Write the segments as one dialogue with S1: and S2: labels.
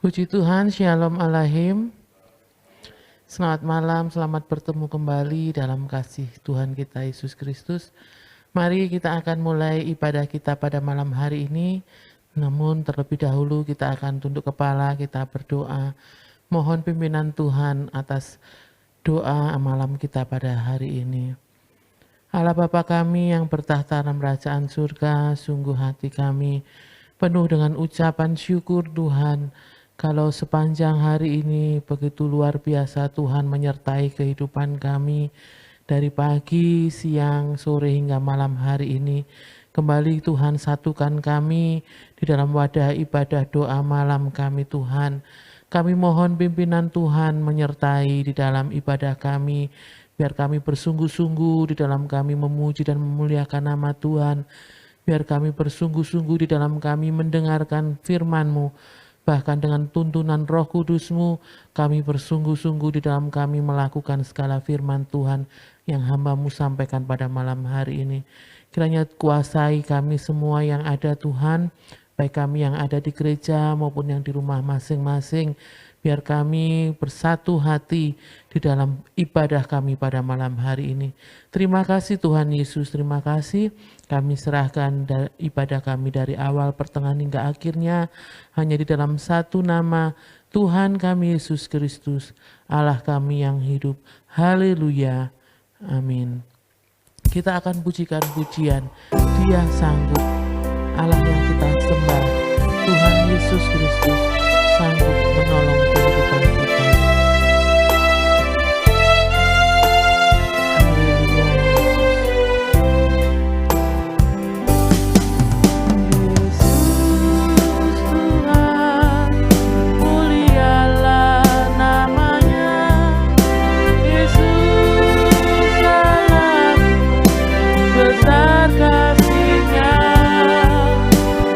S1: Puji Tuhan, Shalom Alaihim. Selamat malam, selamat bertemu kembali dalam kasih Tuhan kita Yesus Kristus. Mari kita akan mulai ibadah kita pada malam hari ini. Namun terlebih dahulu kita akan tunduk kepala, kita berdoa. Mohon pimpinan Tuhan atas doa malam kita pada hari ini. Allah Bapa kami yang bertahta dalam kerajaan surga, sungguh hati kami penuh dengan ucapan syukur Tuhan. Kalau sepanjang hari ini begitu luar biasa Tuhan menyertai kehidupan kami dari pagi, siang, sore hingga malam hari ini. Kembali Tuhan satukan kami di dalam wadah ibadah doa malam kami Tuhan. Kami mohon pimpinan Tuhan menyertai di dalam ibadah kami. Biar kami bersungguh-sungguh di dalam kami memuji dan memuliakan nama Tuhan. Biar kami bersungguh-sungguh di dalam kami mendengarkan firman-Mu. Bahkan dengan tuntunan Roh Kudus-Mu, kami bersungguh-sungguh di dalam kami melakukan segala firman Tuhan yang hamba-Mu sampaikan pada malam hari ini. Kiranya kuasai kami semua yang ada Tuhan, baik kami yang ada di gereja maupun yang di rumah masing-masing. Biar kami bersatu hati di dalam ibadah kami pada malam hari ini. Terima kasih Tuhan Yesus, terima kasih. Kami serahkan ibadah kami dari awal, pertengahan hingga akhirnya hanya di dalam satu nama Tuhan kami Yesus Kristus, Allah kami yang hidup. Haleluya. Amin. Kita akan pujikan pujian, Dia sanggup. Allah yang kita sembah, Tuhan Yesus Kristus, sanggup menolong kehidupan kita. Haleluya Yesus Tuhan, mulialah namanya. Yesus Allah, besar kasih-Nya,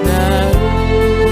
S1: dahulu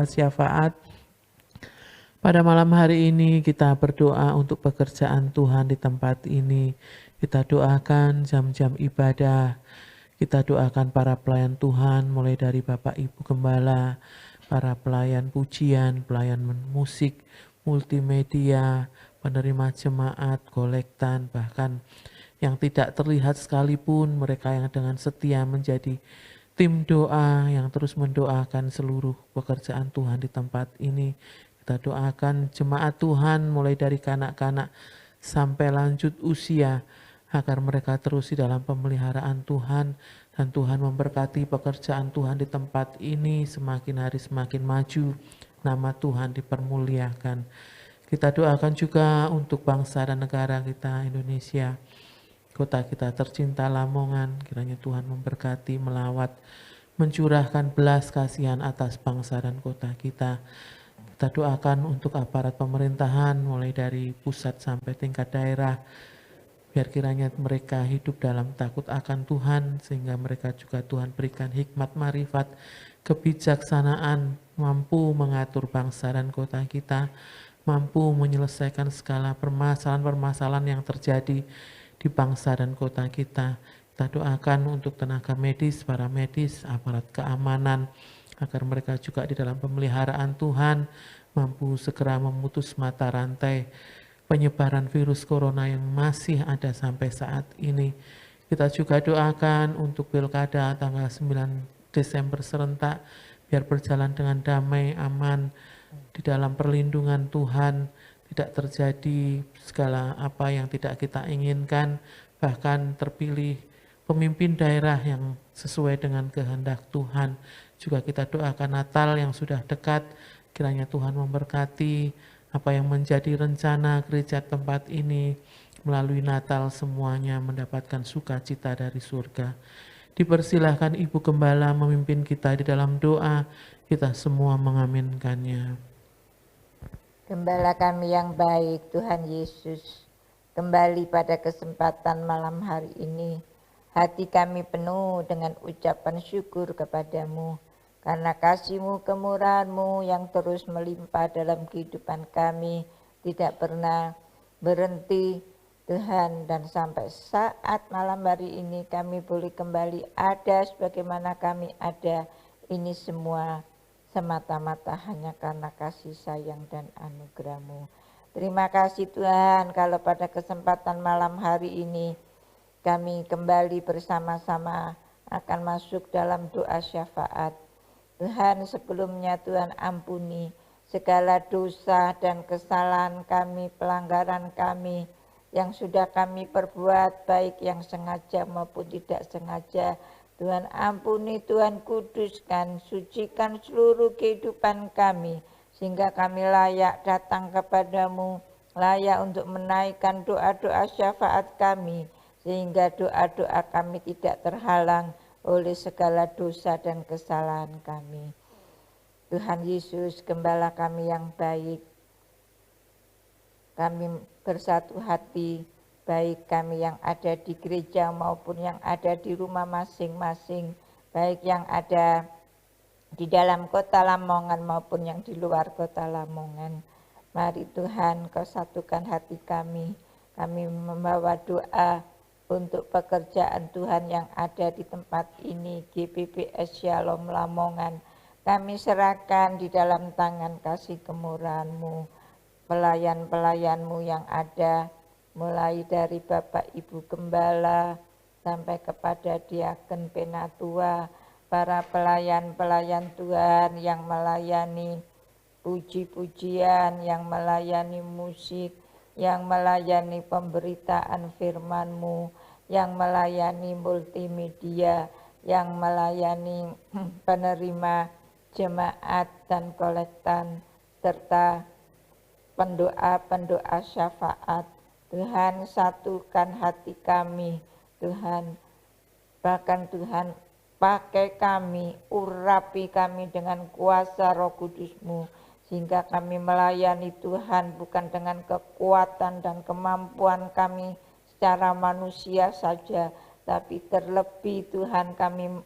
S1: doa syafaat. Pada malam hari ini kita berdoa untuk pekerjaan Tuhan di tempat ini. Kita doakan jam-jam ibadah. Kita doakan para pelayan Tuhan mulai dari Bapak Ibu Gembala, para pelayan pujian, pelayan musik, multimedia, penerima jemaat, kolektan, bahkan yang tidak terlihat sekalipun, mereka yang dengan setia menjadi tim doa yang terus mendoakan seluruh pekerjaan Tuhan di tempat ini. Kita doakan jemaat Tuhan mulai dari kanak-kanak sampai lanjut usia, agar mereka terus di dalam pemeliharaan Tuhan, dan Tuhan memberkati pekerjaan Tuhan di tempat ini semakin hari semakin maju, nama Tuhan dipermuliakan. Kita doakan juga untuk bangsa dan negara kita Indonesia, kota kita tercinta Lamongan, kiranya Tuhan memberkati, melawat, mencurahkan belas kasihan atas bangsa dan kota kita. Kita doakan untuk aparat pemerintahan mulai dari pusat sampai tingkat daerah, biar kiranya mereka hidup dalam takut akan Tuhan, sehingga mereka juga Tuhan berikan hikmat, marifat, kebijaksanaan, mampu mengatur bangsa dan kota kita, mampu menyelesaikan segala permasalahan-permasalahan yang terjadi di bangsa dan kota kita. Kita doakan untuk tenaga medis, para medis, aparat keamanan, agar mereka juga di dalam pemeliharaan Tuhan mampu segera memutus mata rantai penyebaran virus corona yang masih ada sampai saat ini. Kita juga doakan untuk pilkada tanggal 9 Desember serentak, biar berjalan dengan damai, aman, di dalam perlindungan Tuhan, tidak terjadi segala apa yang tidak kita inginkan, bahkan terpilih pemimpin daerah yang sesuai dengan kehendak Tuhan. Juga kita doakan Natal yang sudah dekat, kiranya Tuhan memberkati apa yang menjadi rencana gereja tempat ini. Melalui Natal semuanya mendapatkan sukacita dari surga. Dipersilahkan Ibu Gembala memimpin kita di dalam doa, kita semua mengaminkannya.
S2: Gembala kami yang baik, Tuhan Yesus, kembali pada kesempatan malam hari ini, hati kami penuh dengan ucapan syukur kepadamu, karena kasih-Mu, kemurahan-Mu yang terus melimpah dalam kehidupan kami, tidak pernah berhenti Tuhan, dan sampai saat malam hari ini kami boleh kembali ada sebagaimana kami ada, ini semua semata-mata hanya karena kasih sayang dan anugerah-Mu. Terima kasih Tuhan, kalau pada kesempatan malam hari ini kami kembali bersama-sama akan masuk dalam doa syafaat. Tuhan, sebelumnya Tuhan ampuni segala dosa dan kesalahan kami, pelanggaran kami yang sudah kami perbuat, baik yang sengaja maupun tidak sengaja. Tuhan ampuni, Tuhan kuduskan, sucikan seluruh kehidupan kami, sehingga kami layak datang kepadamu, layak untuk menaikkan doa-doa syafaat kami, sehingga doa-doa kami tidak terhalang oleh segala dosa dan kesalahan kami. Tuhan Yesus, Gembala kami yang baik, kami bersatu hati, baik kami yang ada di gereja maupun yang ada di rumah masing-masing, baik yang ada di dalam kota Lamongan maupun yang di luar kota Lamongan. Mari Tuhan, Kau satukan hati kami membawa doa untuk pekerjaan Tuhan yang ada di tempat ini, GPPS Shalom Lamongan. Kami serahkan di dalam tangan kasih kemurahan-Mu, pelayan-pelayan-Mu yang ada, mulai dari Bapak Ibu Gembala sampai kepada Diaken Penatua, para pelayan-pelayan Tuhan yang melayani puji-pujian, yang melayani musik, yang melayani pemberitaan firman-Mu, yang melayani multimedia, yang melayani penerima jemaat dan kolektan, serta pendoa-pendoa syafaat. Tuhan, satukan hati kami, Tuhan. Bahkan Tuhan, pakai kami, urapi kami dengan kuasa Roh Kudus-Mu, sehingga kami melayani Tuhan bukan dengan kekuatan dan kemampuan kami secara manusia saja, tapi terlebih Tuhan kami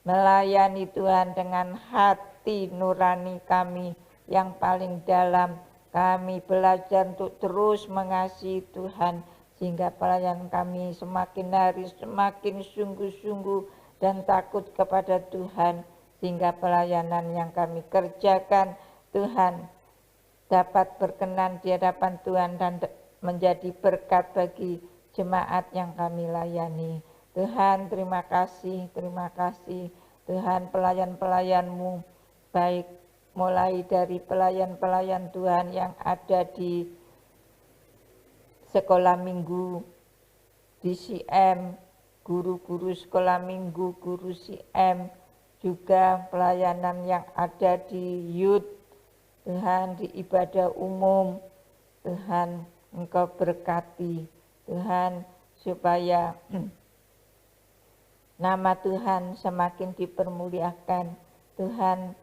S2: melayani Tuhan dengan hati nurani kami yang paling dalam. Kami belajar untuk terus mengasihi Tuhan, sehingga pelayanan kami semakin hari semakin sungguh-sungguh dan takut kepada Tuhan, sehingga pelayanan yang kami kerjakan Tuhan dapat berkenan di hadapan Tuhan dan menjadi berkat bagi jemaat yang kami layani. Tuhan, terima kasih Tuhan, pelayan-pelayan-Mu, baik mulai dari pelayan-pelayan Tuhan yang ada di sekolah minggu, di CM, guru-guru sekolah minggu, guru CM, juga pelayanan yang ada di youth, Tuhan, di ibadah umum. Tuhan, Engkau berkati, Tuhan, supaya nama Tuhan semakin dipermuliakan. Tuhan,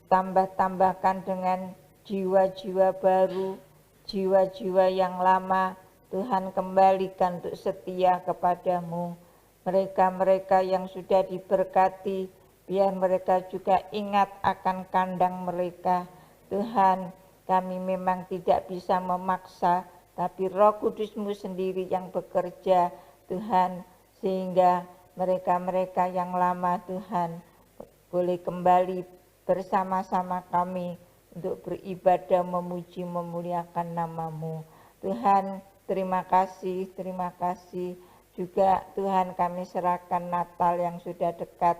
S2: tambah-tambahkan dengan jiwa-jiwa baru, jiwa-jiwa yang lama. Tuhan, kembalikan untuk setia kepadamu. Mereka-mereka yang sudah diberkati, biar mereka juga ingat akan kandang mereka. Tuhan, kami memang tidak bisa memaksa, tapi Roh Kudus-Mu sendiri yang bekerja, Tuhan, sehingga mereka-mereka yang lama, Tuhan, boleh kembali bersama-sama kami untuk beribadah, memuji, memuliakan nama-Mu. Tuhan, terima kasih juga Tuhan, kami serahkan Natal yang sudah dekat,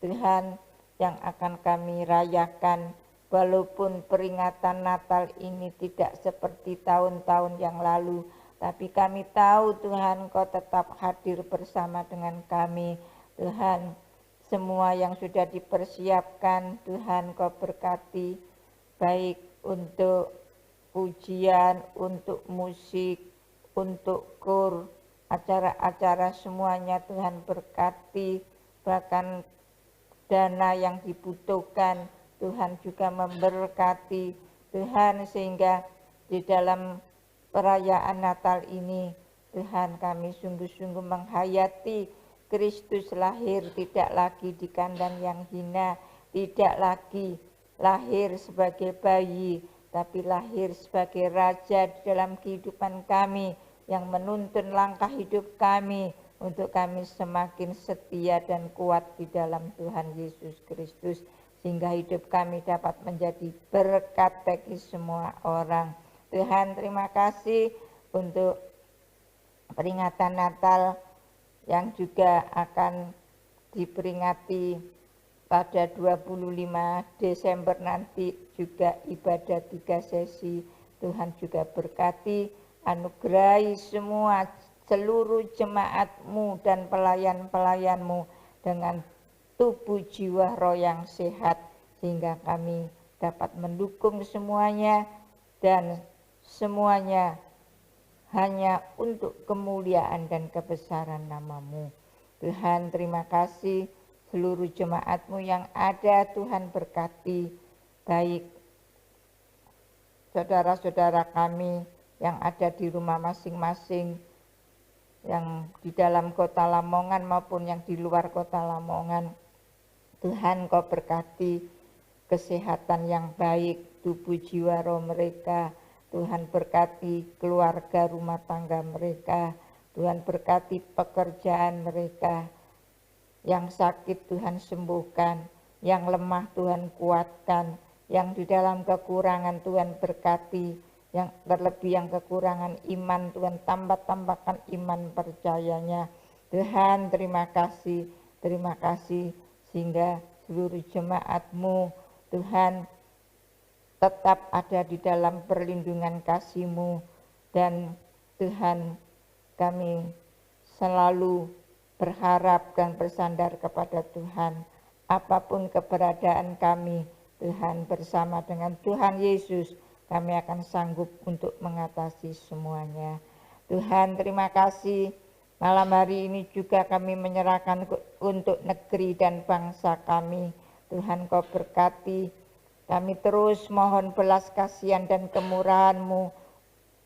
S2: Tuhan, yang akan kami rayakan. Walaupun peringatan Natal ini tidak seperti tahun-tahun yang lalu, tapi kami tahu Tuhan, Kau tetap hadir bersama dengan kami. Tuhan, semua yang sudah dipersiapkan, Tuhan, Kau berkati, baik untuk pujian, untuk musik, untuk kur, acara-acara semuanya Tuhan berkati, bahkan dana yang dibutuhkan Tuhan juga memberkati. Tuhan, sehingga di dalam perayaan Natal ini, Tuhan, kami sungguh-sungguh menghayati Kristus lahir tidak lagi di kandang yang hina, tidak lagi lahir sebagai bayi, tapi lahir sebagai Raja di dalam kehidupan kami, yang menuntun langkah hidup kami untuk kami semakin setia dan kuat di dalam Tuhan Yesus Kristus, sehingga hidup kami dapat menjadi berkat bagi semua orang. Tuhan, terima kasih untuk peringatan Natal yang juga akan diperingati pada 25 Desember nanti, juga ibadah 3 sesi. Tuhan juga berkati, anugerahi semua seluruh jemaat-Mu dan pelayan-pelayan-Mu dengan tubuh jiwa roh yang sehat, sehingga kami dapat mendukung semuanya dan semuanya hanya untuk kemuliaan dan kebesaran nama-Mu. Tuhan, terima kasih seluruh jemaat-Mu yang ada, Tuhan berkati, baik saudara-saudara kami yang ada di rumah masing-masing, yang di dalam kota Lamongan maupun yang di luar kota Lamongan. Tuhan, Kau berkati kesehatan yang baik, tubuh jiwa roh mereka. Tuhan, berkati keluarga rumah tangga mereka. Tuhan, berkati pekerjaan mereka. Yang sakit Tuhan sembuhkan, yang lemah Tuhan kuatkan, yang di dalam kekurangan Tuhan berkati, yang terlebih yang kekurangan iman Tuhan tambahkan iman percayanya. Tuhan, terima kasih sehingga seluruh jemaat-Mu Tuhan tetap ada di dalam perlindungan kasih-Mu, dan Tuhan, kami selalu berharap dan bersandar kepada Tuhan. Apapun keberadaan kami, Tuhan, bersama dengan Tuhan Yesus, kami akan sanggup untuk mengatasi semuanya. Tuhan, terima kasih. Malam hari ini juga kami menyerahkan untuk negeri dan bangsa kami. Tuhan, Kau berkati. Kami terus mohon belas kasihan dan kemurahan-Mu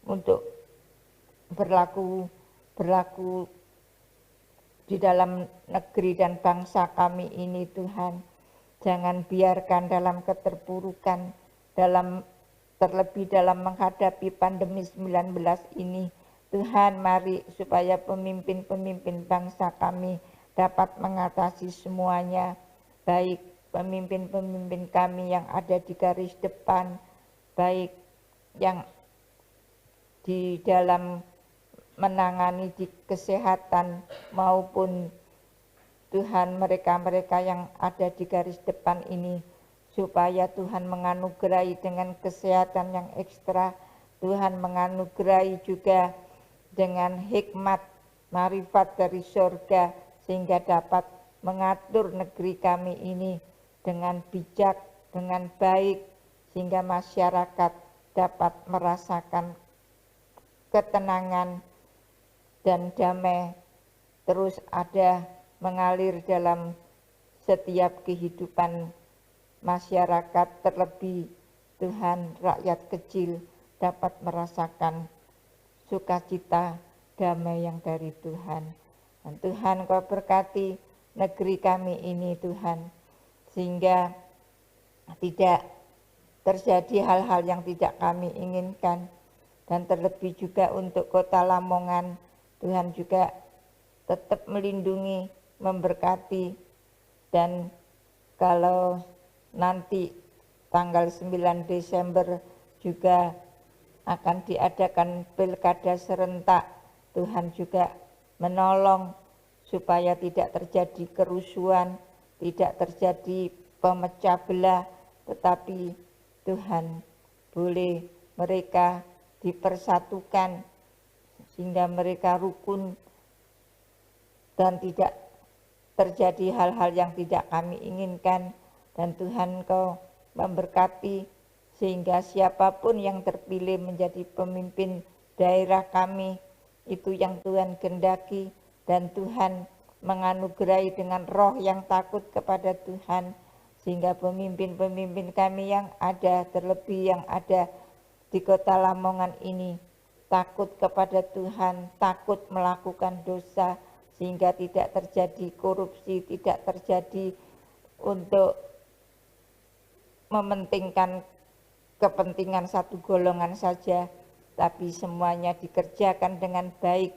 S2: untuk berlaku di dalam negeri dan bangsa kami ini Tuhan. Jangan biarkan dalam keterpurukan, terlebih dalam menghadapi pandemi 19 ini. Tuhan, mari supaya pemimpin-pemimpin bangsa kami dapat mengatasi semuanya, baik pemimpin-pemimpin kami yang ada di garis depan, baik yang di dalam menangani di kesehatan maupun Tuhan mereka-mereka yang ada di garis depan ini, supaya Tuhan menganugerahi dengan kesehatan yang ekstra, Tuhan menganugerahi juga dengan hikmat, marifat dari surga, sehingga dapat mengatur negeri kami ini dengan bijak, dengan baik, sehingga masyarakat dapat merasakan ketenangan dan damai terus ada mengalir dalam setiap kehidupan masyarakat, terlebih Tuhan rakyat kecil dapat merasakan sukacita damai yang dari Tuhan. Dan Tuhan Kau berkati negeri kami ini Tuhan, sehingga tidak terjadi hal-hal yang tidak kami inginkan. Dan terlebih juga untuk Kota Lamongan, Tuhan juga tetap melindungi, memberkati, dan kalau nanti tanggal 9 Desember juga akan diadakan pilkada serentak, Tuhan juga menolong supaya tidak terjadi kerusuhan, tidak terjadi pemecah belah, tetapi Tuhan boleh mereka dipersatukan sehingga mereka rukun dan tidak terjadi hal-hal yang tidak kami inginkan. Dan Tuhan Kau memberkati sehingga siapapun yang terpilih menjadi pemimpin daerah kami itu yang Tuhan kehendaki, dan Tuhan menganugerahi dengan roh yang takut kepada Tuhan, sehingga pemimpin-pemimpin kami yang ada, terlebih yang ada di Kota Lamongan ini, takut kepada Tuhan, takut melakukan dosa, sehingga tidak terjadi korupsi, tidak terjadi untuk mementingkan kepentingan satu golongan saja, tapi semuanya dikerjakan dengan baik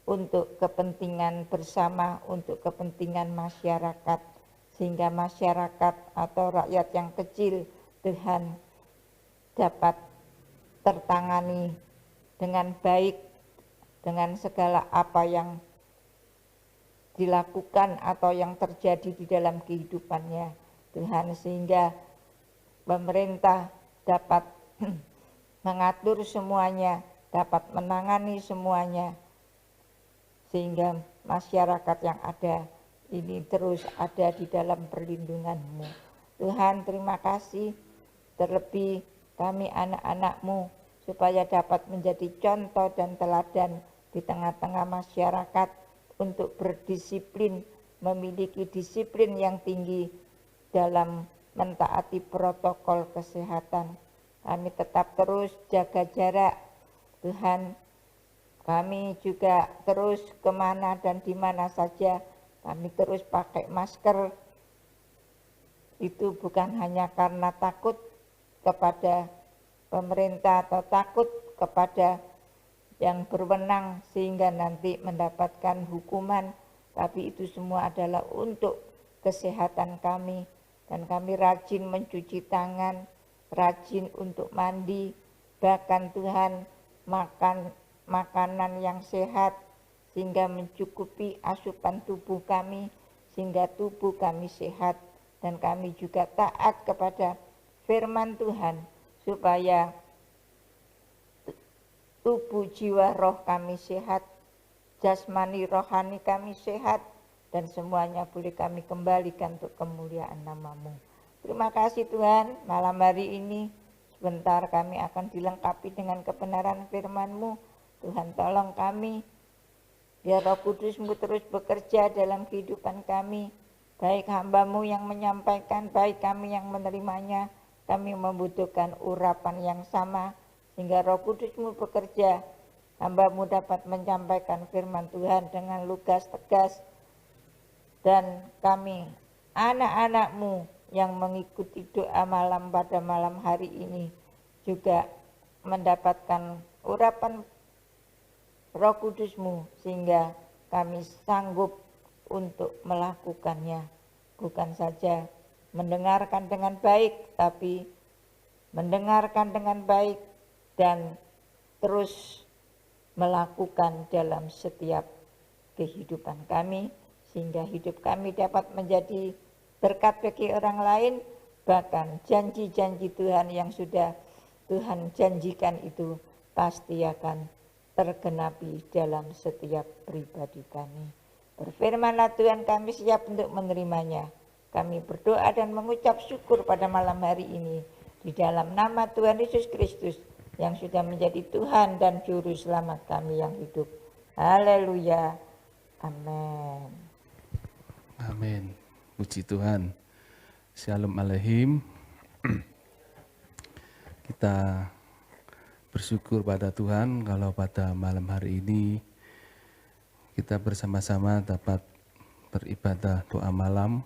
S2: untuk kepentingan bersama, untuk kepentingan masyarakat, sehingga masyarakat atau rakyat yang kecil Tuhan dapat tertangani dengan baik dengan segala apa yang dilakukan atau yang terjadi di dalam kehidupannya Tuhan, sehingga pemerintah dapat mengatur semuanya, dapat menangani semuanya, sehingga masyarakat yang ada ini terus ada di dalam perlindungan-Mu. Tuhan, terima kasih, terlebih kami anak-anak-Mu, supaya dapat menjadi contoh dan teladan di tengah-tengah masyarakat untuk berdisiplin, memiliki disiplin yang tinggi dalam mentaati protokol kesehatan. Kami tetap terus jaga jarak, Tuhan. Kami juga terus kemana dan di mana saja, kami terus pakai masker. Itu bukan hanya karena takut kepada pemerintah atau takut kepada yang berwenang sehingga nanti mendapatkan hukuman, tapi itu semua adalah untuk kesehatan kami. Dan kami rajin mencuci tangan, rajin untuk mandi, bahkan Tuhan makan makanan yang sehat sehingga mencukupi asupan tubuh kami, sehingga tubuh kami sehat. Dan kami juga taat kepada firman Tuhan supaya tubuh, jiwa, roh kami sehat, jasmani, rohani kami sehat, dan semuanya boleh kami kembalikan untuk kemuliaan nama-Mu. Terima kasih Tuhan, malam hari ini sebentar kami akan dilengkapi dengan kebenaran firman-Mu. Tuhan tolong kami, biar Roh Kudus-Mu terus bekerja dalam kehidupan kami, baik hamba-Mu yang menyampaikan, baik kami yang menerimanya. Kami membutuhkan urapan yang sama, sehingga Roh Kudus-Mu bekerja hamba-Mu dapat menyampaikan firman Tuhan dengan lugas, tegas, dan kami anak-anak-Mu yang mengikuti doa malam pada malam hari ini juga mendapatkan urapan Roh Kudus-Mu sehingga kami sanggup untuk melakukannya, bukan saja mendengarkan dengan baik, tapi mendengarkan dengan baik dan terus melakukan dalam setiap kehidupan kami, sehingga hidup kami dapat menjadi berkat bagi orang lain, bahkan janji-janji Tuhan yang sudah Tuhan janjikan itu pasti akan tergenapi dalam setiap pribadi kami. Berfirmanlah Tuhan, kami siap untuk menerimanya. Kami berdoa dan mengucap syukur pada malam hari ini di dalam nama Tuhan Yesus Kristus yang sudah menjadi Tuhan dan Juru Selamat kami yang hidup. Haleluya. Amin.
S3: Amin. Puji Tuhan. Shalom Aleichem. Kita bersyukur pada Tuhan kalau pada malam hari ini kita bersama-sama dapat beribadah doa malam.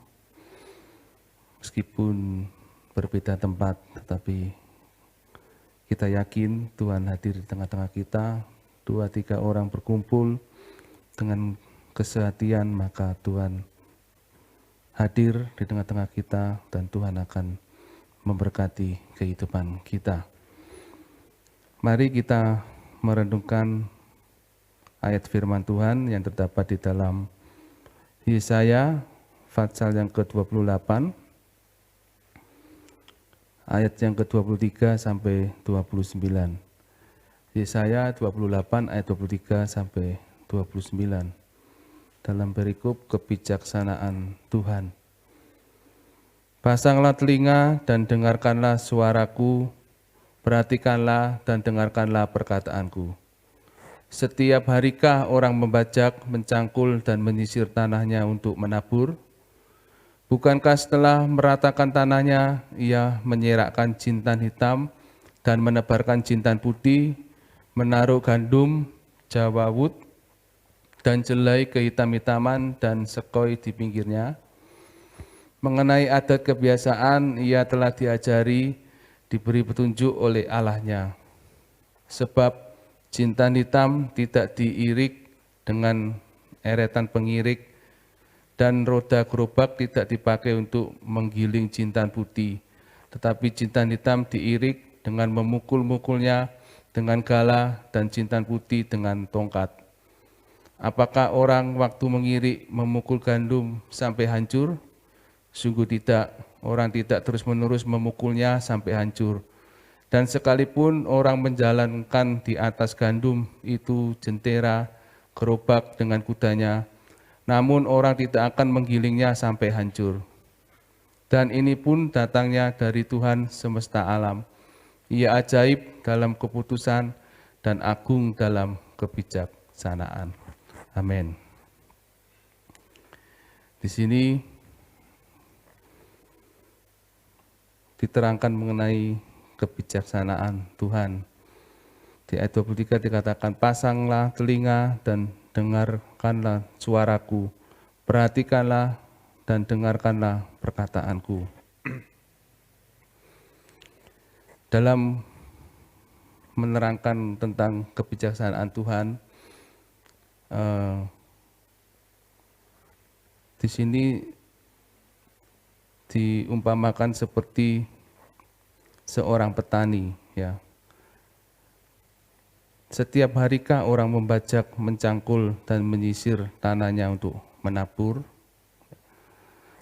S3: Meskipun berbeda tempat, tetapi kita yakin Tuhan hadir di tengah-tengah kita. 2-3 orang berkumpul dengan kesehatian, maka Tuhan hadir di tengah-tengah kita dan Tuhan akan memberkati kehidupan kita. Mari kita merenungkan ayat firman Tuhan yang terdapat di dalam Yesaya pasal yang ke-28 ayat yang ke-23 sampai 29. Yesaya 28 ayat 23 sampai 29. Dalam perikop kebijaksanaan Tuhan. Pasanglah telinga dan dengarkanlah suaraku, perhatikanlah dan dengarkanlah perkataanku. Setiap harikah orang membajak, mencangkul dan menyisir tanahnya untuk menabur? Bukankah setelah meratakan tanahnya, ia menyerakkan jintan hitam dan menebarkan jintan putih, menaruh gandum, jawawut, dan jelai kehitam-hitaman dan sekoi di pinggirnya? Mengenai adat kebiasaan, ia telah diajari, diberi petunjuk oleh Allahnya. Sebab jintan hitam tidak diirik dengan eretan pengirik, dan roda gerobak tidak dipakai untuk menggiling jintan putih, tetapi jintan hitam diirik dengan memukul-mukulnya dengan galah dan jintan putih dengan tongkat. Apakah orang waktu mengirik memukul gandum sampai hancur? Sungguh tidak, orang tidak terus-menerus memukulnya sampai hancur. Dan sekalipun orang menjalankan di atas gandum itu jentera, gerobak dengan kudanya, namun orang tidak akan menggilingnya sampai hancur. Dan ini pun datangnya dari Tuhan semesta alam. Ia ajaib dalam keputusan dan agung dalam kebijaksanaan. Amin. Di sini diterangkan mengenai kebijaksanaan Tuhan. Di ayat 23 dikatakan, pasanglah telinga dan dengarkanlah suaraku, perhatikanlah dan dengarkanlah perkataanku. Dalam menerangkan tentang kebijaksanaan Tuhan, di sini diumpamakan seperti seorang petani, ya. Setiap harikah orang membajak, mencangkul dan menyisir tanahnya untuk menabur?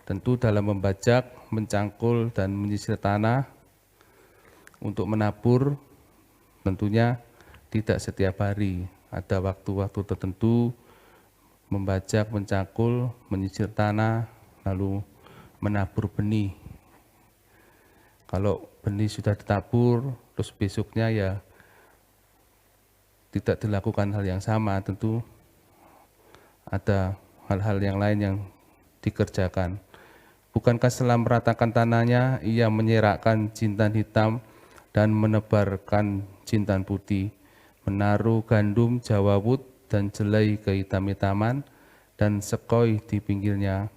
S3: Tentu dalam membajak, mencangkul dan menyisir tanah untuk menabur tentunya tidak setiap hari. Ada waktu-waktu tertentu membajak, mencangkul, menyisir tanah, lalu menabur benih. Kalau benih sudah ditabur, terus besoknya ya tidak dilakukan hal yang sama, tentu ada hal-hal yang lain yang dikerjakan. Bukankah setelah meratakan tanahnya, ia menyerakkan jintan hitam dan menebarkan jintan putih, menaruh gandum jawawut dan jelai kehitam-hitaman dan sekoi di pinggirnya.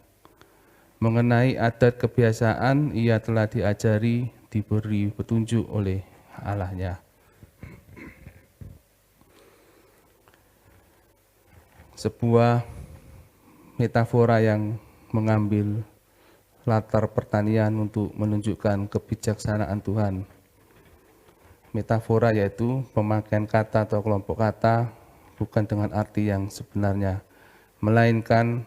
S3: Mengenai adat kebiasaan, ia telah diajari, diberi petunjuk oleh Allahnya. Sebuah metafora yang mengambil latar pertanian untuk menunjukkan kebijaksanaan Tuhan. Metafora yaitu pemakaian kata atau kelompok kata bukan dengan arti yang sebenarnya, melainkan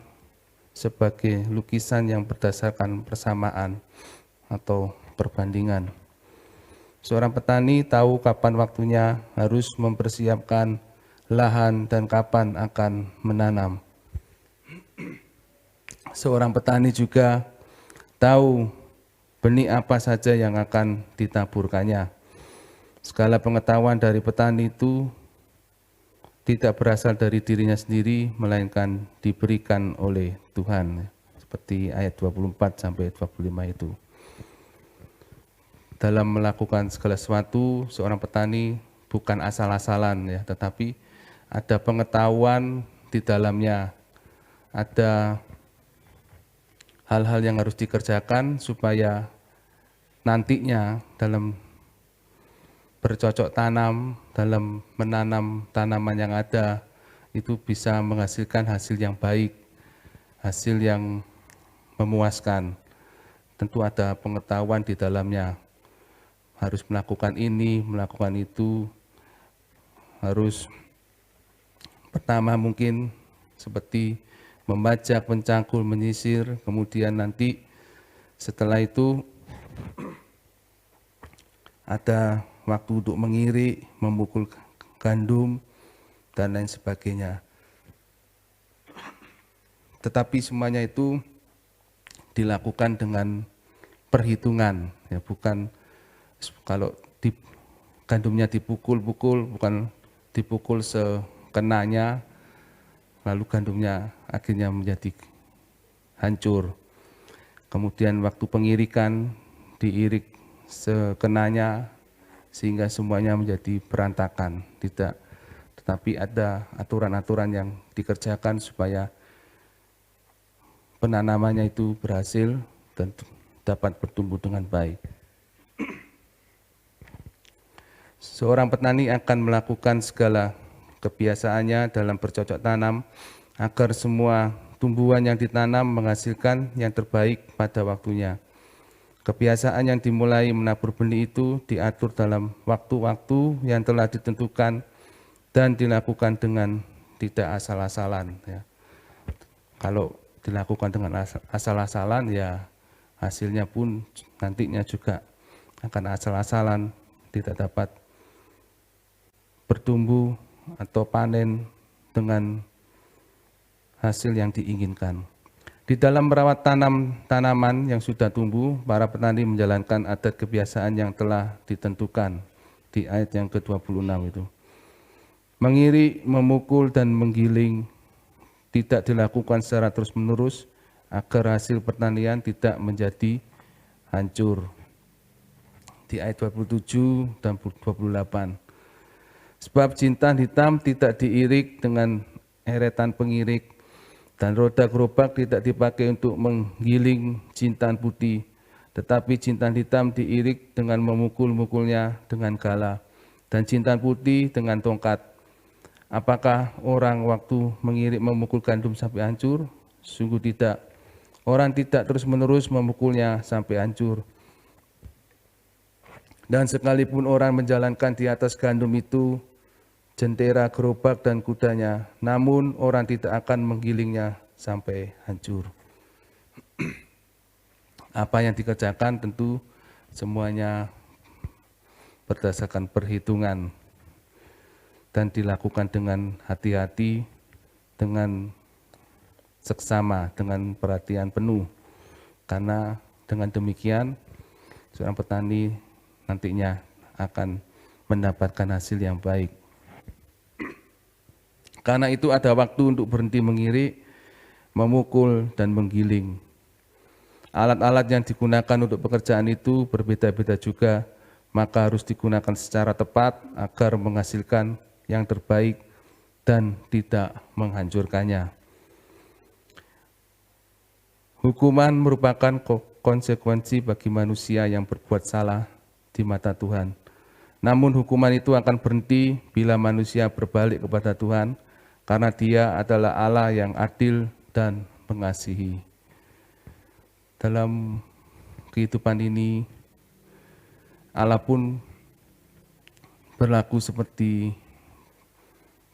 S3: sebagai lukisan yang berdasarkan persamaan atau perbandingan. Seorang petani tahu kapan waktunya harus mempersiapkan lahan dan kapan akan menanam. Seorang petani juga tahu benih apa saja yang akan ditaburkannya. Segala pengetahuan dari petani itu tidak berasal dari dirinya sendiri, melainkan diberikan oleh Tuhan. Seperti ayat 24 sampai 25 itu. Dalam melakukan segala sesuatu, seorang petani bukan asal-asalan ya, tetapi ada pengetahuan di dalamnya, ada hal-hal yang harus dikerjakan supaya nantinya dalam bercocok tanam, dalam menanam tanaman yang ada, itu bisa menghasilkan hasil yang baik, hasil yang memuaskan. Tentu ada pengetahuan di dalamnya, harus melakukan ini, melakukan itu, harus pertama mungkin seperti membajak, mencangkul, menyisir, kemudian nanti setelah itu ada waktu untuk mengirik, memukul gandum, dan lain sebagainya. Tetapi semuanya itu dilakukan dengan perhitungan, ya, bukan kalau gandumnya dipukul-pukul, bukan dipukul sekenanya, lalu gandumnya akhirnya menjadi hancur. Kemudian waktu pengirikan diirik sekenanya sehingga semuanya menjadi berantakan. Tidak, tetapi ada aturan-aturan yang dikerjakan supaya penanamannya itu berhasil dan dapat bertumbuh dengan baik. Seorang petani akan melakukan segala kebiasaannya dalam bercocok tanam agar semua tumbuhan yang ditanam menghasilkan yang terbaik pada waktunya. Kebiasaan yang dimulai menabur benih itu diatur dalam waktu-waktu yang telah ditentukan dan dilakukan dengan tidak asal-asalan. Ya. Kalau dilakukan dengan asal-asalan, ya hasilnya pun nantinya juga akan asal-asalan, tidak dapat bertumbuh atau panen dengan hasil yang diinginkan. Di dalam merawat tanaman yang sudah tumbuh, para petani menjalankan adat kebiasaan yang telah ditentukan di ayat yang ke-26 itu. Mengirik, memukul, dan menggiling tidak dilakukan secara terus-menerus agar hasil pertanian tidak menjadi hancur. Di ayat 27 dan 28. Sebab jintan hitam tidak diirik dengan eretan pengirik, dan roda gerobak tidak dipakai untuk menggiling jintan putih, tetapi jintan hitam diirik dengan memukul-mukulnya dengan gala, dan jintan putih dengan tongkat. Apakah orang waktu mengirik memukul gandum sampai hancur? Sungguh tidak. Orang tidak terus-menerus memukulnya sampai hancur. Dan sekalipun orang menjalankan di atas gandum itu jentera, gerobak, dan kudanya, namun orang tidak akan menggilingnya sampai hancur. Apa yang dikerjakan tentu semuanya berdasarkan perhitungan dan dilakukan dengan hati-hati, dengan seksama, dengan perhatian penuh. Karena dengan demikian seorang petani nantinya akan mendapatkan hasil yang baik. Karena itu ada waktu untuk berhenti mengirik, memukul, dan menggiling. Alat-alat yang digunakan untuk pekerjaan itu berbeda-beda juga, maka harus digunakan secara tepat agar menghasilkan yang terbaik dan tidak menghancurkannya. Hukuman merupakan konsekuensi bagi manusia yang berbuat salah di mata Tuhan. Namun hukuman itu akan berhenti bila manusia berbalik kepada Tuhan, karena Dia adalah Allah yang adil dan mengasihi. Dalam kehidupan ini, Allah pun berlaku seperti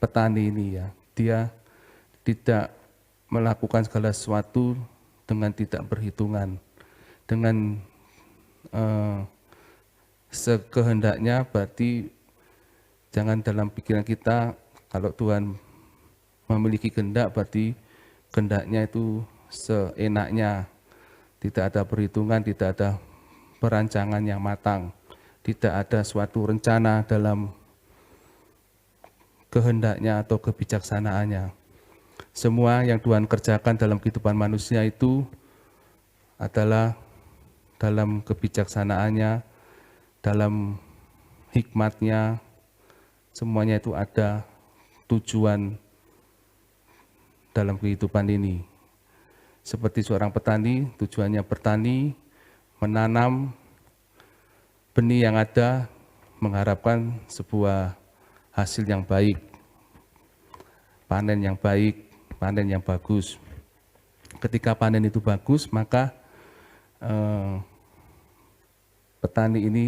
S3: petani ini ya. Dia tidak melakukan segala sesuatu dengan tidak perhitungan, dengan sekehendaknya. Berarti jangan dalam pikiran kita, kalau Tuhan memiliki kehendak berarti kehendaknya itu seenaknya, tidak ada perhitungan, tidak ada perancangan yang matang, tidak ada suatu rencana dalam kehendaknya atau kebijaksanaannya. Semua yang Tuhan kerjakan dalam kehidupan manusia itu adalah dalam kebijaksanaannya, dalam hikmatnya, semuanya itu ada tujuan dalam kehidupan ini. Seperti seorang petani, tujuannya bertani, menanam benih yang ada, mengharapkan sebuah hasil yang baik, panen yang baik, panen yang bagus. Ketika panen itu bagus, maka petani ini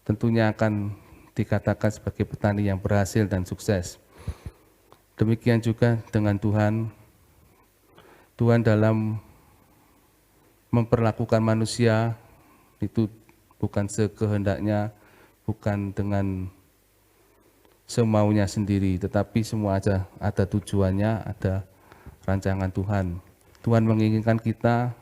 S3: tentunya akan dikatakan sebagai petani yang berhasil dan sukses. Demikian juga dengan Tuhan. Tuhan dalam memperlakukan manusia itu bukan sekehendaknya, bukan dengan semaunya sendiri, tetapi semua ada tujuannya, ada rancangan Tuhan. Tuhan menginginkan kita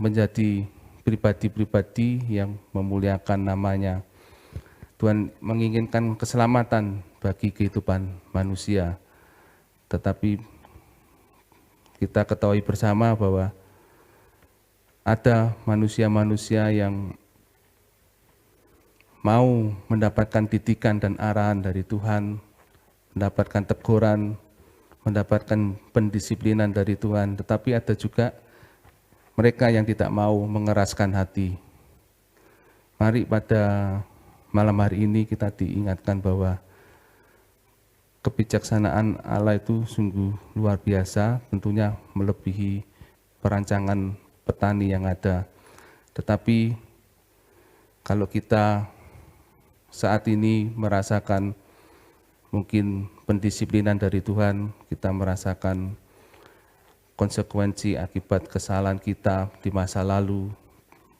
S3: menjadi pribadi-pribadi yang memuliakan namanya. Tuhan menginginkan keselamatan bagi kehidupan manusia. Tetapi kita ketahui bersama bahwa ada manusia-manusia yang mau mendapatkan didikan dan arahan dari Tuhan, mendapatkan teguran, mendapatkan pendisiplinan dari Tuhan, tetapi ada juga mereka yang tidak mau mengeraskan hati. Mari pada malam hari ini kita diingatkan bahwa kebijaksanaan Allah itu sungguh luar biasa, tentunya melebihi perancangan petani yang ada. Tetapi kalau kita saat ini merasakan mungkin pendisiplinan dari Tuhan, kita merasakan konsekuensi akibat kesalahan kita di masa lalu,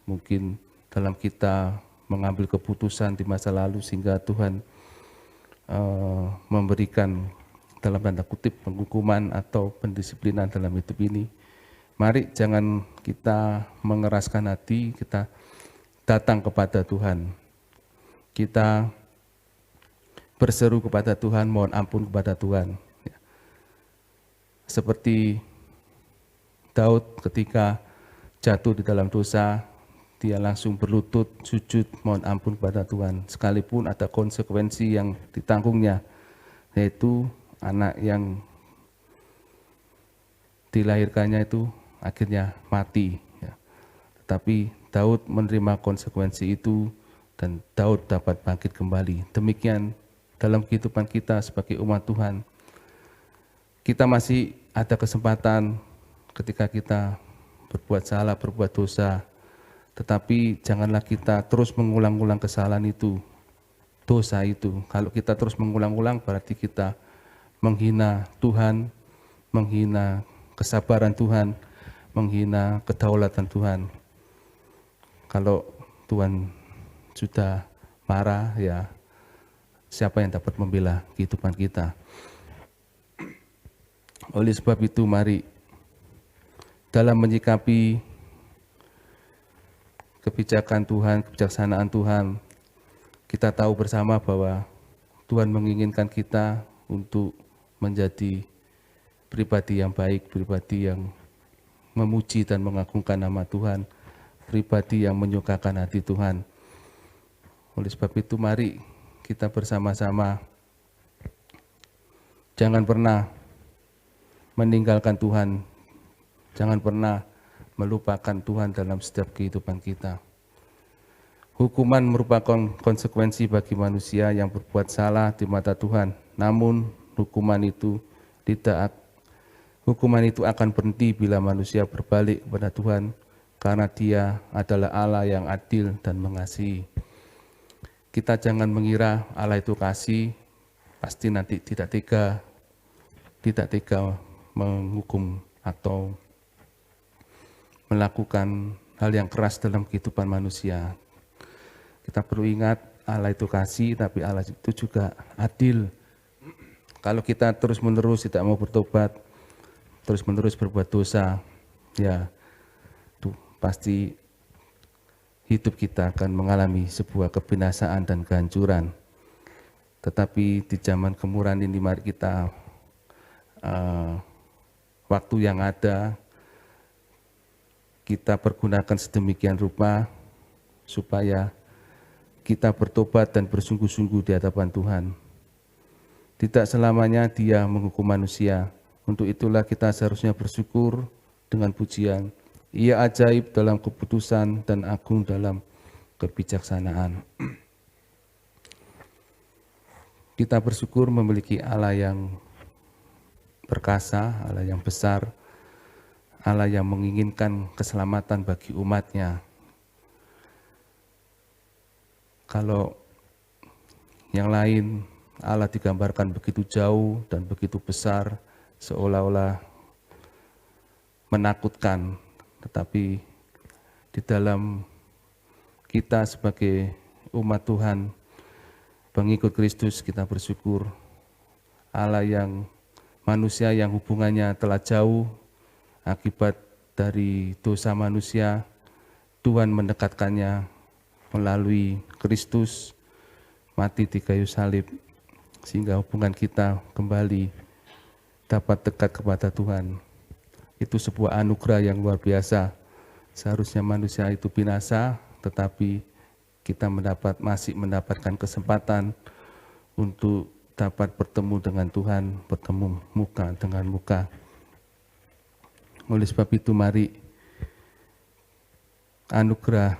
S3: mungkin dalam kita mengambil keputusan di masa lalu sehingga Tuhan memberikan dalam tanda kutip penghukuman atau pendisiplinan dalam hidup ini. Mari jangan kita mengeraskan hati, kita datang kepada Tuhan. Kita berseru kepada Tuhan, mohon ampun kepada Tuhan. Seperti Daud ketika jatuh di dalam dosa, dia langsung berlutut, sujud, mohon ampun kepada Tuhan. Sekalipun ada konsekuensi yang ditanggungnya, yaitu anak yang dilahirkannya itu akhirnya mati. Tetapi Daud menerima konsekuensi itu dan Daud dapat bangkit kembali. Demikian dalam kehidupan kita sebagai umat Tuhan. Kita masih ada kesempatan ketika kita berbuat salah, berbuat dosa, tetapi janganlah kita terus mengulang-ulang kesalahan itu, dosa itu. Kalau kita terus mengulang-ulang berarti kita menghina Tuhan, menghina kesabaran Tuhan, menghina kedaulatan Tuhan. Kalau Tuhan sudah marah, ya siapa yang dapat membela kehidupan kita? Oleh sebab itu mari dalam menyikapi kebijakan Tuhan, kebijaksanaan Tuhan, kita tahu bersama bahwa Tuhan menginginkan kita untuk menjadi pribadi yang baik, pribadi yang memuji dan mengagungkan nama Tuhan, pribadi yang menyukakan hati Tuhan. Oleh sebab itu mari kita bersama-sama jangan pernah meninggalkan Tuhan, jangan pernah melupakan Tuhan dalam setiap kehidupan kita. Hukuman merupakan konsekuensi bagi manusia yang berbuat salah di mata Tuhan. Namun hukuman itu akan berhenti bila manusia berbalik kepada Tuhan, karena Dia adalah Allah yang adil dan mengasihi. Kita jangan mengira Allah itu kasih, pasti nanti tidak tega menghukum atau melakukan hal yang keras dalam kehidupan manusia. Kita perlu ingat Allah itu kasih, tapi Allah itu juga adil. Kalau kita terus-menerus tidak mau bertobat, terus-menerus berbuat dosa, ya itu pasti hidup kita akan mengalami sebuah kebinasaan dan kehancuran. Tetapi di zaman kemurahan ini mari kita waktu yang ada kita pergunakan sedemikian rupa supaya kita bertobat dan bersungguh-sungguh di hadapan Tuhan. Tidak selamanya Dia menghukum manusia. Untuk itulah kita seharusnya bersyukur dengan pujian. Ia ajaib dalam keputusan dan agung dalam kebijaksanaan. Kita bersyukur memiliki Allah yang perkasa, Allah yang besar, Allah yang menginginkan keselamatan bagi umat-Nya. Kalau yang lain Allah digambarkan begitu jauh dan begitu besar, seolah-olah menakutkan, tetapi di dalam kita sebagai umat Tuhan, pengikut Kristus, kita bersyukur Allah yang manusia yang hubungannya telah jauh akibat dari dosa manusia, Tuhan mendekatkannya melalui Kristus mati di kayu salib, sehingga hubungan kita kembali dapat dekat kepada Tuhan. Itu sebuah anugerah yang luar biasa. Seharusnya manusia itu binasa, tetapi kita masih mendapatkan kesempatan untuk dapat bertemu dengan Tuhan, bertemu muka dengan muka. Oleh sebab itu mari anugerah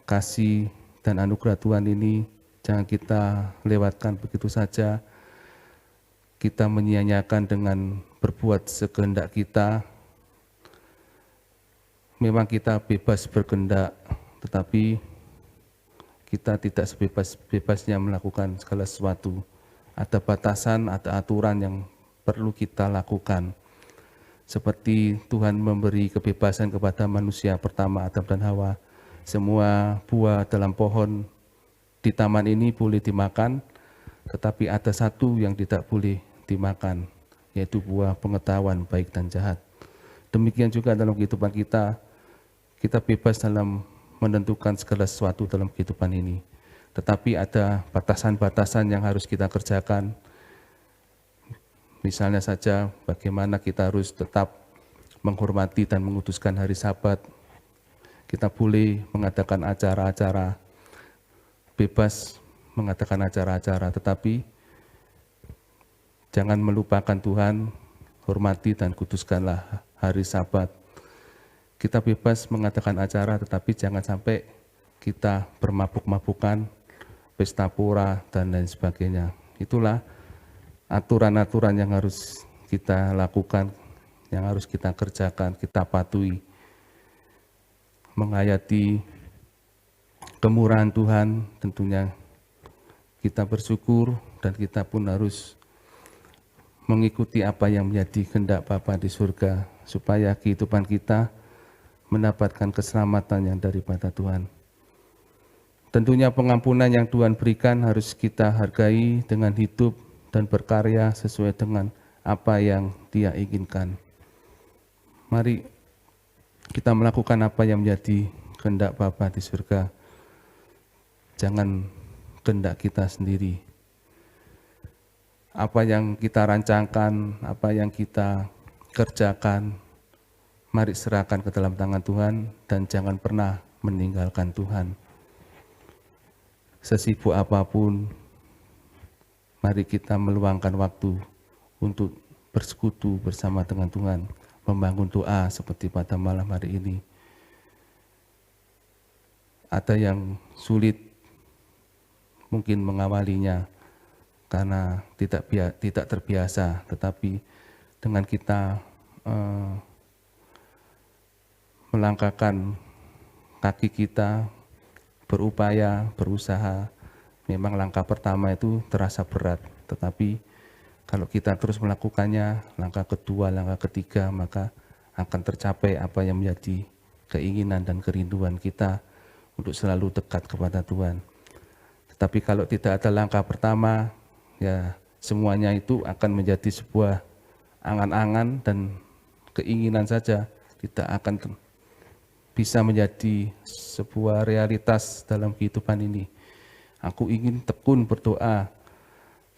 S3: kasih dan anugerah Tuhan ini jangan kita lewatkan begitu saja. Kita menyia-nyiakan dengan berbuat sekehendak kita. Memang kita bebas berkehendak, tetapi kita tidak sebebas-bebasnya melakukan segala sesuatu. Ada batasan, ada aturan yang perlu kita lakukan. Seperti Tuhan memberi kebebasan kepada manusia pertama, Adam dan Hawa. Semua buah dalam pohon di taman ini boleh dimakan, tetapi ada satu yang tidak boleh dimakan, yaitu buah pengetahuan baik dan jahat. Demikian juga dalam kehidupan kita bebas dalam menentukan segala sesuatu dalam kehidupan ini. Tetapi ada batasan-batasan yang harus kita kerjakan. Misalnya saja bagaimana kita harus tetap menghormati dan menguduskan hari Sabat. Kita boleh mengadakan acara-acara, bebas mengadakan acara-acara, tetapi jangan melupakan Tuhan, hormati dan kuduskanlah hari Sabat. Kita bebas mengadakan acara, tetapi jangan sampai kita bermabuk-mabukan, pesta pora, dan lain sebagainya. Itulah aturan-aturan yang harus kita lakukan, yang harus kita kerjakan, kita patuhi. Menghayati kemurahan Tuhan, tentunya kita bersyukur dan kita pun harus mengikuti apa yang menjadi kehendak Bapa di surga, supaya kehidupan kita mendapatkan keselamatan yang daripada Tuhan. Tentunya pengampunan yang Tuhan berikan harus kita hargai dengan hidup dan berkarya sesuai dengan apa yang Dia inginkan. Mari kita melakukan apa yang menjadi kehendak Bapa di surga. Jangan kehendak kita sendiri. Apa yang kita rancangkan, apa yang kita kerjakan, mari serahkan ke dalam tangan Tuhan dan jangan pernah meninggalkan Tuhan. sesibuk apapun, mari kita meluangkan waktu untuk bersekutu bersama dengan Tuhan, membangun doa seperti pada malam hari ini. Ada yang sulit mungkin mengawalinya karena tidak terbiasa, tetapi dengan kita melangkahkan kaki kita, berupaya, berusaha, memang langkah pertama itu terasa berat, tetapi kalau kita terus melakukannya, langkah kedua, langkah ketiga, maka akan tercapai apa yang menjadi keinginan dan kerinduan kita untuk selalu dekat kepada Tuhan. Tetapi kalau tidak ada langkah pertama, ya semuanya itu akan menjadi sebuah angan-angan dan keinginan saja, tidak akan bisa menjadi sebuah realitas dalam kehidupan ini. Aku ingin tekun berdoa,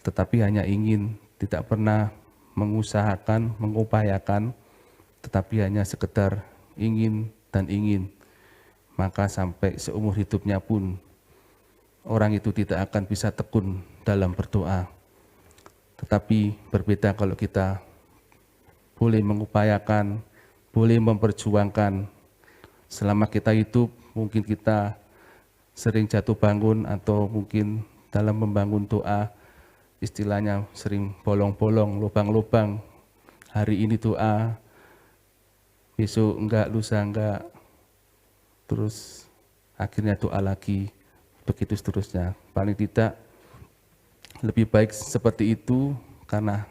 S3: tetapi hanya ingin, tidak pernah mengusahakan, mengupayakan, tetapi hanya sekedar ingin dan ingin. Maka sampai seumur hidupnya pun orang itu tidak akan bisa tekun dalam berdoa. Tetapi berbeda kalau kita boleh mengupayakan, boleh memperjuangkan. Selama kita hidup, mungkin kita sering jatuh bangun atau mungkin dalam membangun doa, istilahnya sering bolong-bolong, lubang-lubang. Hari ini doa, besok enggak, lusa enggak, terus akhirnya doa lagi, begitu seterusnya. Paling tidak lebih baik seperti itu karena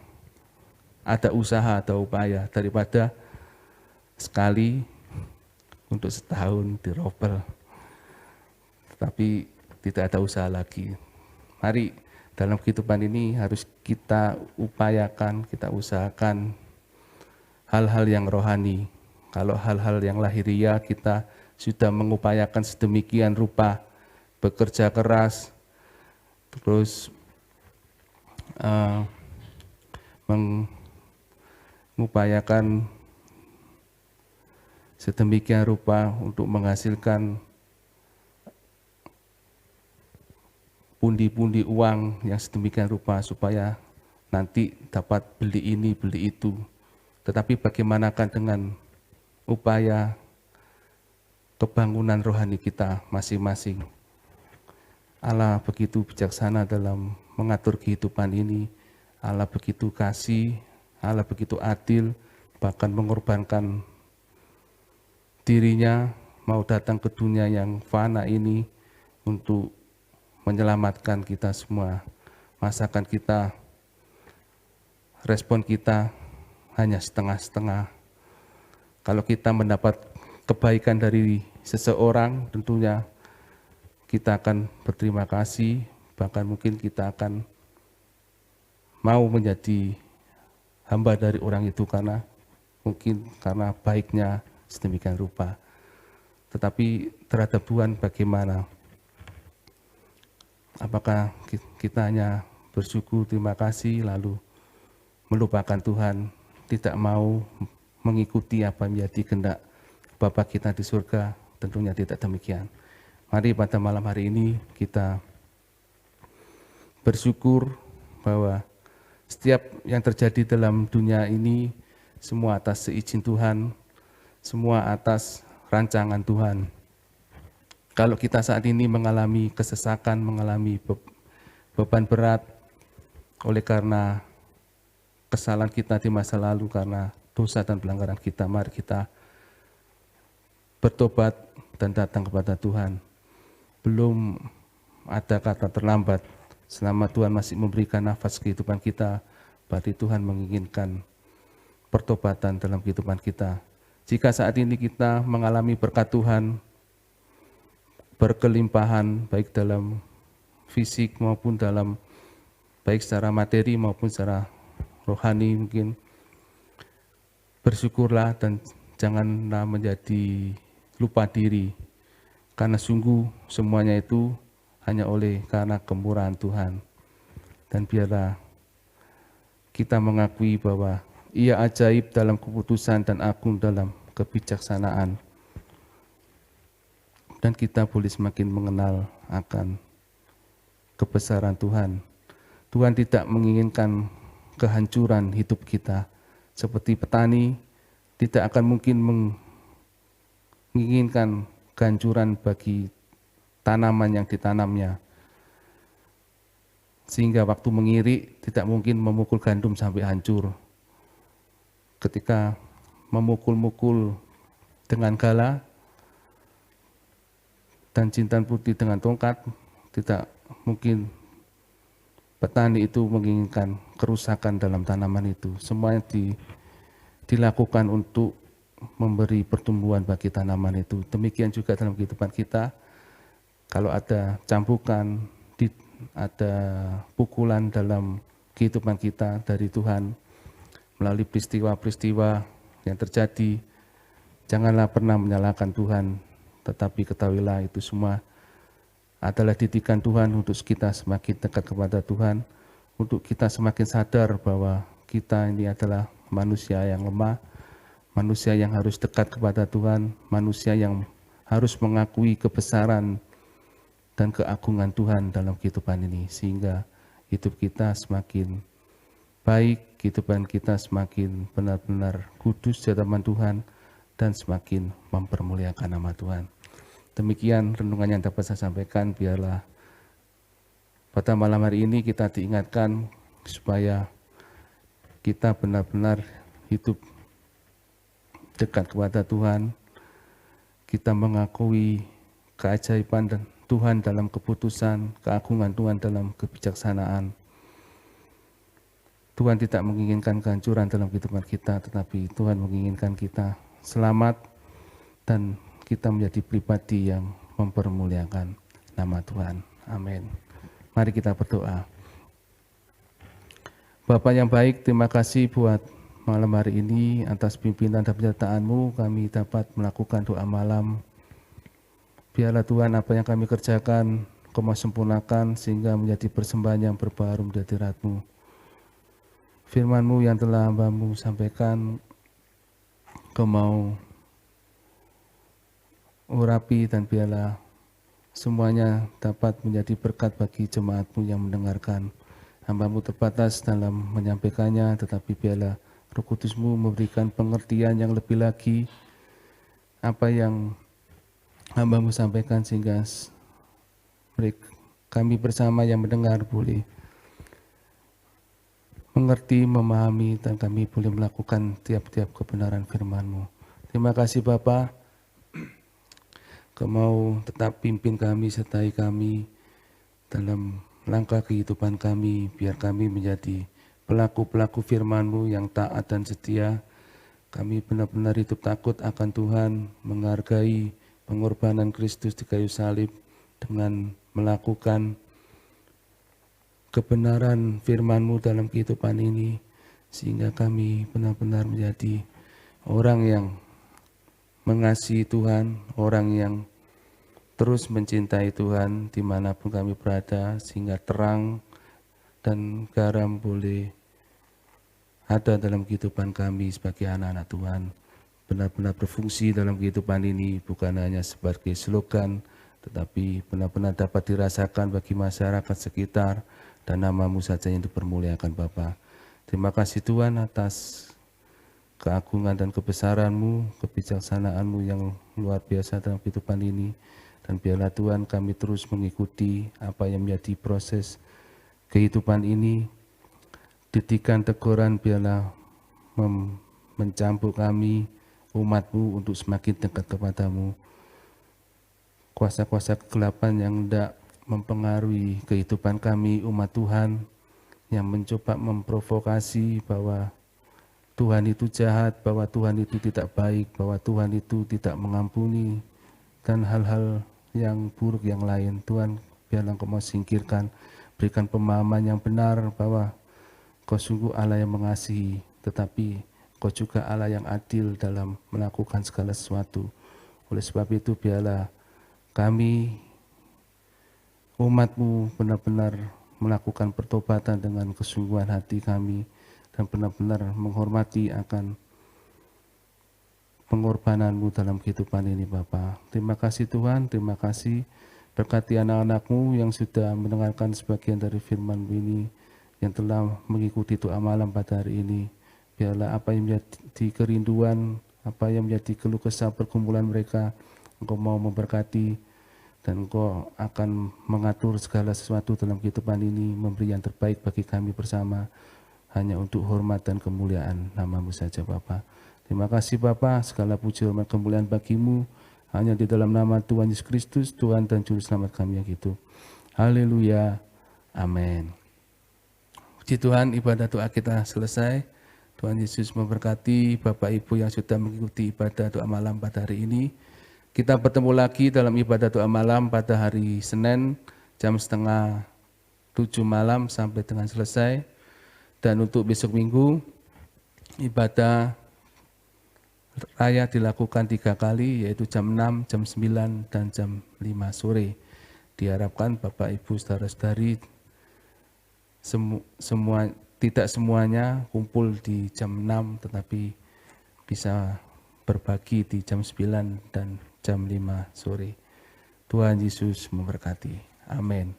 S3: ada usaha, ada upaya, daripada sekali untuk setahun dirobel, tetapi tidak ada usaha lagi. Mari dalam kehidupan ini harus kita upayakan, kita usahakan hal-hal yang rohani. Kalau hal-hal yang lahiriah kita sudah mengupayakan sedemikian rupa, bekerja keras, terus mengupayakan sedemikian rupa untuk menghasilkan pundi-pundi uang yang sedemikian rupa supaya nanti dapat beli ini, beli itu. Tetapi bagaimanakah dengan upaya kebangunan rohani kita masing-masing? Allah begitu bijaksana dalam mengatur kehidupan ini. Allah begitu kasih, Allah begitu adil, bahkan mengorbankan dirinya mau datang ke dunia yang fana ini untuk menyelamatkan kita semua. Masakan kita, respon kita hanya setengah-setengah. Kalau kita mendapat kebaikan dari seseorang, tentunya kita akan berterima kasih, bahkan mungkin kita akan mau menjadi hamba dari orang itu karena baiknya sedemikian rupa. Tetapi terhadap Tuhan bagaimana? Apakah kita hanya bersyukur, terima kasih, lalu melupakan Tuhan, tidak mau mengikuti apa yang menjadi kehendak Bapa kita di surga? Tentunya tidak demikian. Mari pada malam hari ini kita bersyukur bahwa setiap yang terjadi dalam dunia ini semua atas seizin Tuhan, semua atas rancangan Tuhan. Kalau kita saat ini mengalami kesesakan, mengalami beban berat oleh karena kesalahan kita di masa lalu, karena dosa dan pelanggaran kita, mari kita bertobat dan datang kepada Tuhan. Belum ada kata terlambat. Selama Tuhan masih memberikan nafas kehidupan kita, berarti Tuhan menginginkan pertobatan dalam kehidupan kita. Jika saat ini kita mengalami berkat Tuhan, berkelimpahan baik dalam fisik maupun dalam baik secara materi maupun secara rohani, mungkin bersyukurlah dan janganlah menjadi lupa diri, karena sungguh semuanya itu hanya oleh karena kemurahan Tuhan. Dan biarlah kita mengakui bahwa Ia ajaib dalam keputusan dan agung dalam kebijaksanaan. Dan kita boleh semakin mengenal akan kebesaran Tuhan. Tuhan tidak menginginkan kehancuran hidup kita. Seperti petani tidak akan mungkin menginginkan kehancuran bagi tanaman yang ditanamnya. Sehingga waktu mengirik tidak mungkin memukul gandum sampai hancur. Ketika memukul-mukul dengan gala dan jintan putih dengan tongkat, tidak mungkin petani itu menginginkan kerusakan dalam tanaman itu. Semuanya dilakukan untuk memberi pertumbuhan bagi tanaman itu. Demikian juga dalam kehidupan kita, kalau ada cambukan, ada pukulan dalam kehidupan kita dari Tuhan, melalui peristiwa-peristiwa yang terjadi, janganlah pernah menyalahkan Tuhan, tetapi ketahuilah itu semua adalah didikan Tuhan untuk kita semakin dekat kepada Tuhan, untuk kita semakin sadar bahwa kita ini adalah manusia yang lemah, manusia yang harus dekat kepada Tuhan, manusia yang harus mengakui kebesaran dan keagungan Tuhan dalam kehidupan ini, sehingga hidup kita semakin baik, kehidupan kita semakin benar-benar kudus di hadapan Tuhan, dan semakin mempermuliakan nama Tuhan. Demikian renungan yang dapat saya sampaikan. Biarlah pada malam hari ini kita diingatkan supaya kita benar-benar hidup dekat kepada Tuhan. Kita mengakui keajaiban dan Tuhan dalam keputusan, keagungan Tuhan dalam kebijaksanaan. Tuhan tidak menginginkan kehancuran dalam kehidupan kita, tetapi Tuhan menginginkan kita selamat dan kita menjadi pribadi yang mempermuliakan nama Tuhan. Amin. Mari kita berdoa. Bapa yang baik, terima kasih buat malam hari ini. Atas pimpinan dan penyertaan-Mu kami dapat melakukan doa malam. Biarlah Tuhan apa yang kami kerjakan Kau mau sempurnakan sehingga menjadi persembahan yang berbaharum dari hadirat-Mu. Firman-Mu yang telah hamba-Mu sampaikan, Kau mau urapi dan biarlah semuanya dapat menjadi berkat bagi jemaat-Mu yang mendengarkan. Hamba-Mu terbatas dalam menyampaikannya, tetapi biarlah Roh Kudus-Mu memberikan pengertian yang lebih lagi apa yang hamba-Mu sampaikan, sehingga kami bersama yang mendengar boleh mengerti, memahami, dan kami boleh melakukan tiap-tiap kebenaran firman-Mu. Terima kasih Bapa. Kau mau tetap pimpin kami, sertai kami dalam langkah kehidupan kami, biar kami menjadi pelaku-pelaku firman-Mu yang taat dan setia. Kami benar-benar hidup takut akan Tuhan, menghargai pengorbanan Kristus di kayu salib dengan melakukan kebenaran firman-Mu dalam kehidupan ini, sehingga kami benar-benar menjadi orang yang mengasihi Tuhan, orang yang terus mencintai Tuhan dimanapun kami berada, sehingga terang dan garam boleh ada dalam kehidupan kami sebagai anak-anak Tuhan, benar-benar berfungsi dalam kehidupan ini, bukan hanya sebagai slogan, tetapi benar-benar dapat dirasakan bagi masyarakat sekitar, dan nama-Mu saja yang dipermuliakan Bapa. Terima kasih Tuhan atas keagungan dan kebesaran-Mu, kebijaksanaan-Mu yang luar biasa dalam kehidupan ini. Dan biarlah Tuhan kami terus mengikuti apa yang menjadi proses kehidupan ini. Didikan teguran biarlah mencambuk kami, umat-Mu, untuk semakin dekat kepada-Mu. Kuasa-kuasa kegelapan yang hendak mempengaruhi kehidupan kami umat Tuhan, yang mencoba memprovokasi bahwa Tuhan itu jahat, bahwa Tuhan itu tidak baik, bahwa Tuhan itu tidak mengampuni, dan hal-hal yang buruk yang lain. Tuhan, biarlah Kau mau singkirkan, berikan pemahaman yang benar bahwa Kau sungguh Allah yang mengasihi, tetapi Kau juga Allah yang adil dalam melakukan segala sesuatu. Oleh sebab itu biarlah kami umat-Mu benar-benar melakukan pertobatan dengan kesungguhan hati kami, dan benar-benar menghormati akan pengorbanan-Mu dalam kehidupan ini Bapa. Terima kasih Tuhan, terima kasih Berkati anak-anakmu yang sudah mendengarkan sebagian dari firman ini, yang telah mengikuti doa malam pada hari ini. Biarlah apa yang menjadi kerinduan, apa yang menjadi keluh kesah pergumulan mereka, Engkau mau memberkati, dan Engkau akan mengatur segala sesuatu dalam kehidupan ini, memberi yang terbaik bagi kami bersama, hanya untuk hormat dan kemuliaan nama-Mu saja Bapa. Terima kasih Bapa, segala puji hormat kemuliaan bagi-Mu, hanya di dalam nama Tuhan Yesus Kristus, Tuhan dan Juru Selamat kami yang hidup. Haleluya, amin. Puji Tuhan, ibadah doa kita selesai. Tuhan Yesus memberkati Bapak Ibu yang sudah mengikuti ibadah doa malam pada hari ini. Kita bertemu lagi dalam ibadah doa malam pada hari Senin jam 6:30 malam sampai dengan selesai. Dan untuk besok minggu, ibadah raya dilakukan 3 kali, yaitu jam 6, jam 9, dan jam 5 sore. Diharapkan Bapak Ibu saudara-saudari tidak semuanya kumpul di jam 6, tetapi bisa berbagi di jam 9 dan jam 5 sore. Tuhan Yesus memberkati. Amin.